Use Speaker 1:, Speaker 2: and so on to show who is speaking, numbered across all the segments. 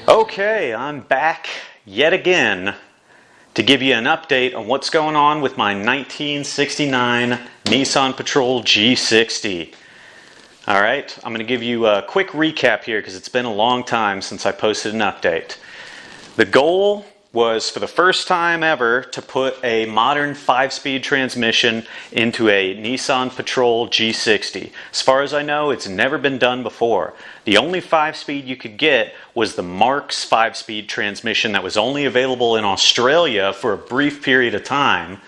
Speaker 1: Okay, I'm back yet again to give you an update on what's going on with my 1969 Nissan Patrol G60. Alright, I'm going to give you a quick recap here because it's been a long time since I posted an update. The goal was for the first time ever to put a modern 5-speed transmission into a Nissan Patrol G60. As far as I know, it's never been done before. The only 5-speed you could get was the Mark's 5-speed transmission that was only available in Australia for a brief period of time,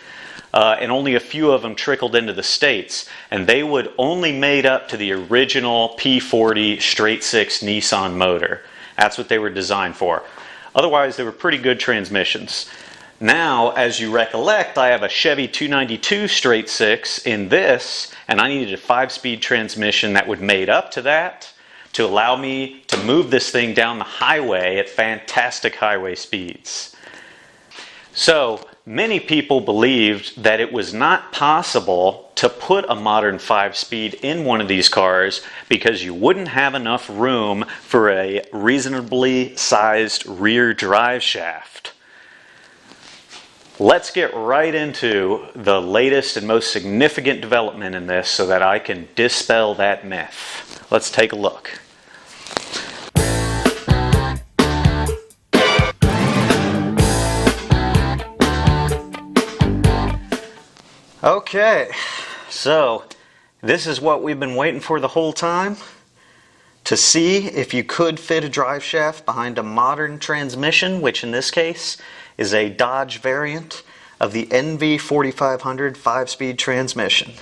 Speaker 1: and only a few of them trickled into the States, and they would only made up to the original P40 straight-six Nissan motor. That's what they were designed for. Otherwise, they were pretty good transmissions. Now, as you recollect, I have a Chevy 292 straight-six in this, and I needed a 5-speed transmission that would made up to that to allow me to move this thing down the highway at fantastic highway speeds. So, many people believed that it was not possible to put a modern 5-speed in one of these cars because you wouldn't have enough room for a reasonably sized rear drive shaft. Let's get right into the latest and most significant development in this so that I can dispel that myth. Let's take a look. Okay, so this is what we've been waiting for the whole time, to see if you could fit a drive shaft behind a modern transmission, which in this case is a Dodge variant of the NV4500 5-speed transmission.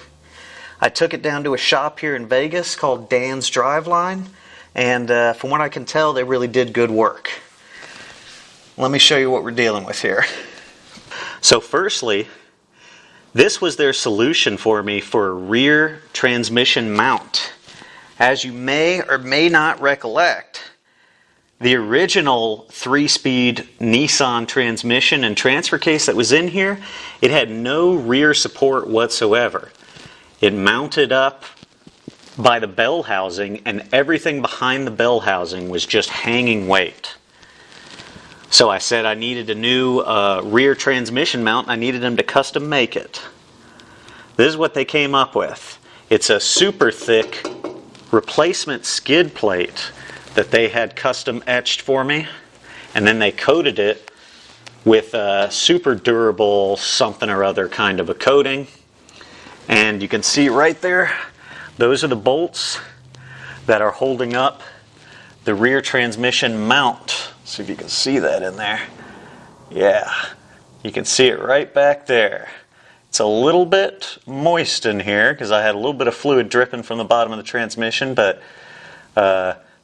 Speaker 1: I took it down to a shop here in Vegas called Dan's Driveline, and from what I can tell, they really did good work. Let me show you what we're dealing with here. So firstly, this was their solution for me for a rear transmission mount. As you may or may not recollect, the original 3-speed Nissan transmission and transfer case that was in here, it had no rear support whatsoever. It mounted up by the bell housing, and everything behind the bell housing was just hanging weight. So I said I needed a new rear transmission mount. I needed them to custom make it. This is what they came up with. It's a super thick replacement skid plate that they had custom etched for me, and then they coated it with a super durable something or other kind of a coating. And you can see right there, those are the bolts that are holding up the rear transmission mount. See if you can see that in there. Yeah, you can see it right back there. It's a little bit moist in here because I had a little bit of fluid dripping from the bottom of the transmission, but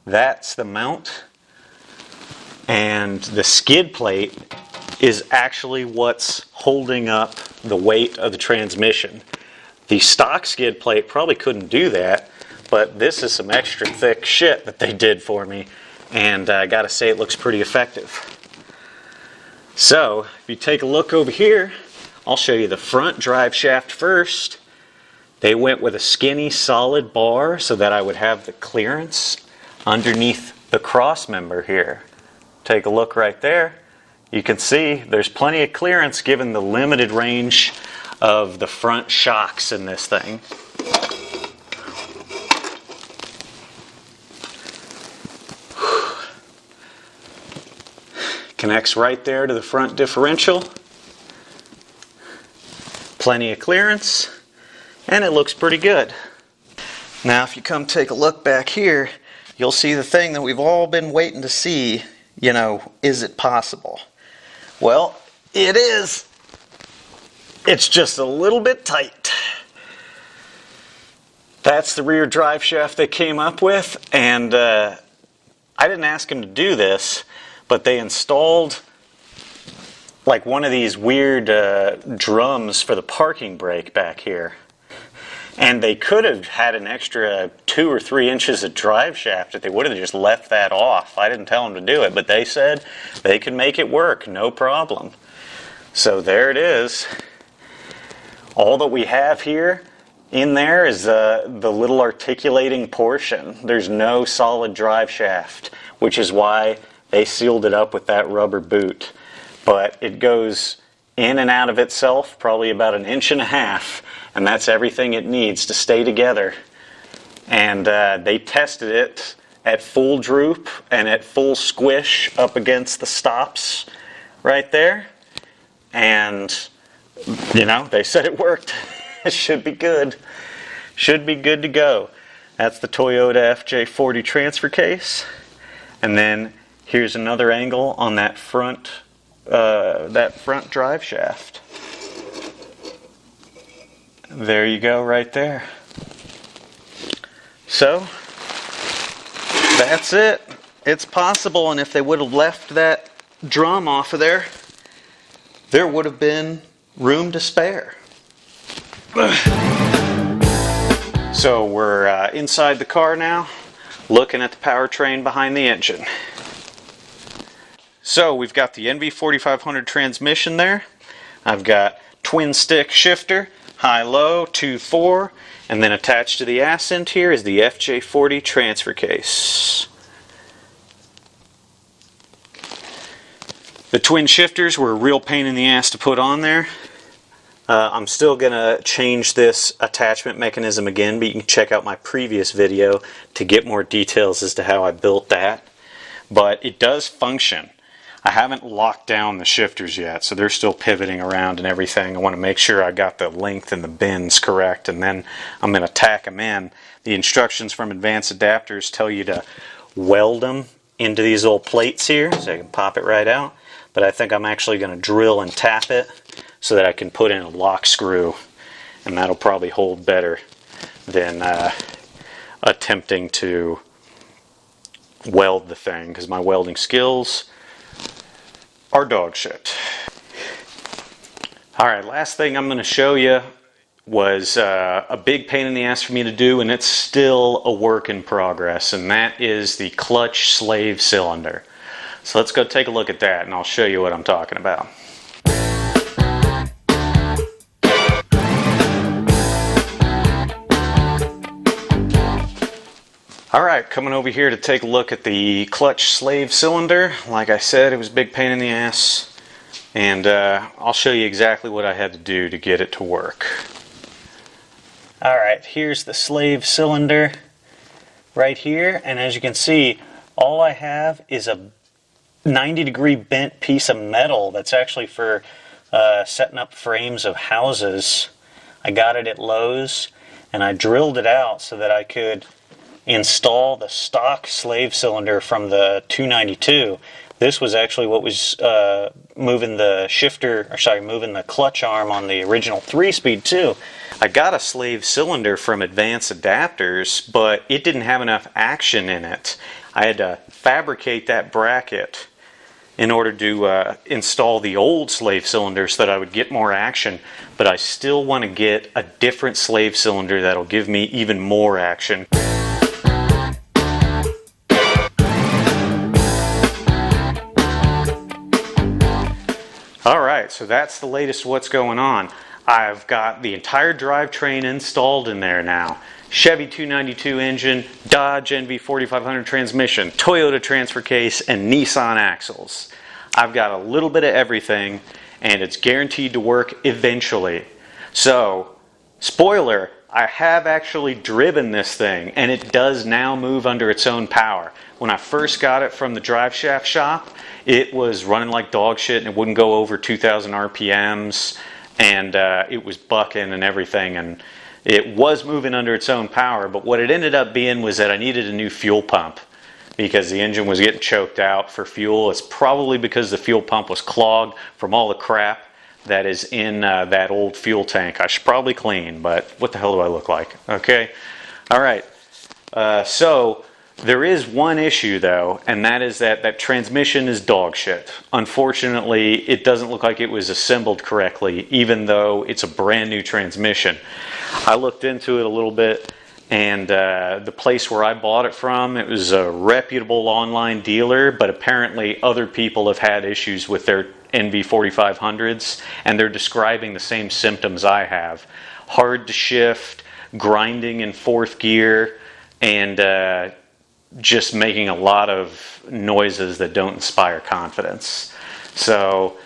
Speaker 1: that's the mount. And the skid plate is actually what's holding up the weight of the transmission. The stock skid plate probably couldn't do that, but this is some extra thick shit that they did for me, and I gotta say it looks pretty effective. So, if you take a look over here, I'll show you the front drive shaft first. They went with a skinny solid bar so that I would have the clearance underneath the cross member here. Take a look right there. You can see there's plenty of clearance given the limited range of the front shocks in this thing. Connects right there to the front differential. Plenty of clearance, and it looks pretty good. Now if you come take a look back here, you'll see the thing that we've all been waiting to see, is it possible? Well, it is. It's just a little bit tight. That's the rear drive shaft they came up with, and I didn't ask them to do this, but they installed like one of these weird drums for the parking brake back here. And they could have had an extra 2 or 3 inches of drive shaft if they would have just left that off. I didn't tell them to do it, but they said they could make it work, no problem. So there it is. All that we have here in there is the little articulating portion. There's no solid drive shaft, which is why they sealed it up with that rubber boot. But it goes in and out of itself probably about 1.5 inches, and that's everything it needs to stay together. And they tested it at full droop and at full squish up against the stops right there. And, you know, they said it worked. It should be good. Should be good to go. That's the Toyota FJ40 transfer case. And then here's another angle on that front drive shaft. There you go, right there. So that's it. It's possible, and if they would have left that drum off of there, there would have been room to spare. So we're inside the car now, looking at the powertrain behind the engine. So we've got the NV4500 transmission there. I've got twin stick shifter, high-low, 2-4, and then attached to the ascent here is the FJ40 transfer case. The twin shifters were a real pain in the ass to put on there. I'm still going to change this attachment mechanism again, but you can check out my previous video to get more details as to how I built that. But it does function. I haven't locked down the shifters yet, so they're still pivoting around and everything. I want to make sure I got the length and the bends correct, and then I'm going to tack them in. The instructions from Advanced Adapters tell you to weld them into these little plates here, so you can pop it right out. But I think I'm actually going to drill and tap it so that I can put in a lock screw, and that'll probably hold better than attempting to weld the thing, because my welding skills are dog shit. Alright, last thing I'm going to show you was a big pain in the ass for me to do, and it's still a work in progress, and that is the clutch slave cylinder. So let's go take a look at that, and I'll show you what I'm talking about. Alright, coming over here to take a look at the clutch slave cylinder. Like I said, it was a big pain in the ass, and I'll show you exactly what I had to do to get it to work. Alright, here's the slave cylinder right here, and as you can see, all I have is a 90-degree bent piece of metal that's actually for setting up frames of houses. I got it at Lowe's, and I drilled it out so that I could install the stock slave cylinder from the 292. This was actually what was moving the moving the clutch arm on the original 3-speed too. I got a slave cylinder from Advanced Adapters, but it didn't have enough action in it. I had to fabricate that bracket in order to install the old slave cylinder so that I would get more action, but I still want to get a different slave cylinder that'll give me even more action. Alright, so that's the latest what's going on. I've got the entire drivetrain installed in there now. Chevy 292 engine, Dodge NV4500 transmission, Toyota transfer case, and Nissan axles. I've got a little bit of everything, and it's guaranteed to work eventually. So, spoiler, I have actually driven this thing, and it does now move under its own power. When I first got it from the drive shaft shop, it was running like dog shit, and it wouldn't go over 2,000 RPMs, and it was bucking and everything, and it was moving under its own power. But what it ended up being was that I needed a new fuel pump because the engine was getting choked out for fuel. It's probably because the fuel pump was clogged from all the crap that is in that old fuel tank. I should probably clean, but what the hell do I look like? Okay, all right. So there is one issue though, and that is that transmission is dog shit. Unfortunately, it doesn't look like it was assembled correctly, even though it's a brand new transmission. I looked into it a little bit, and the place where I bought it from, it was a reputable online dealer, but apparently other people have had issues with their NV4500s, and they're describing the same symptoms I have. Hard to shift, grinding in fourth gear, and just making a lot of noises that don't inspire confidence. So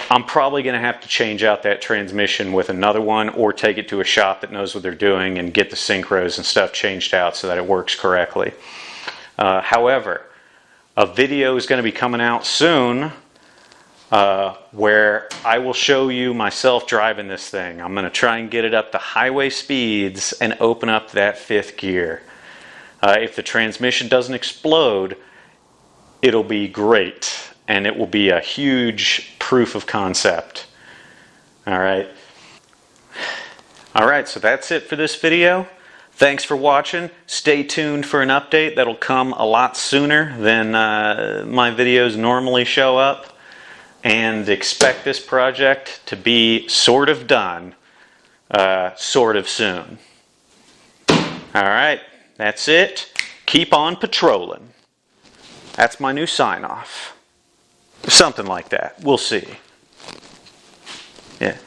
Speaker 1: I'm probably going to have to change out that transmission with another one, or take it to a shop that knows what they're doing and get the synchros and stuff changed out so that it works correctly. However, a video is going to be coming out soon where I will show you myself driving this thing. I'm going to try and get it up to highway speeds and open up that fifth gear. If the transmission doesn't explode, it'll be great, and it will be a huge proof of concept. Alright, so that's it for this video. Thanks for watching. Stay tuned for an update that'll come a lot sooner than my videos normally show up. And expect this project to be sort of done sort of soon. Alright, that's it. Keep on patrolling. That's my new sign-off. Something like that. We'll see. Yeah.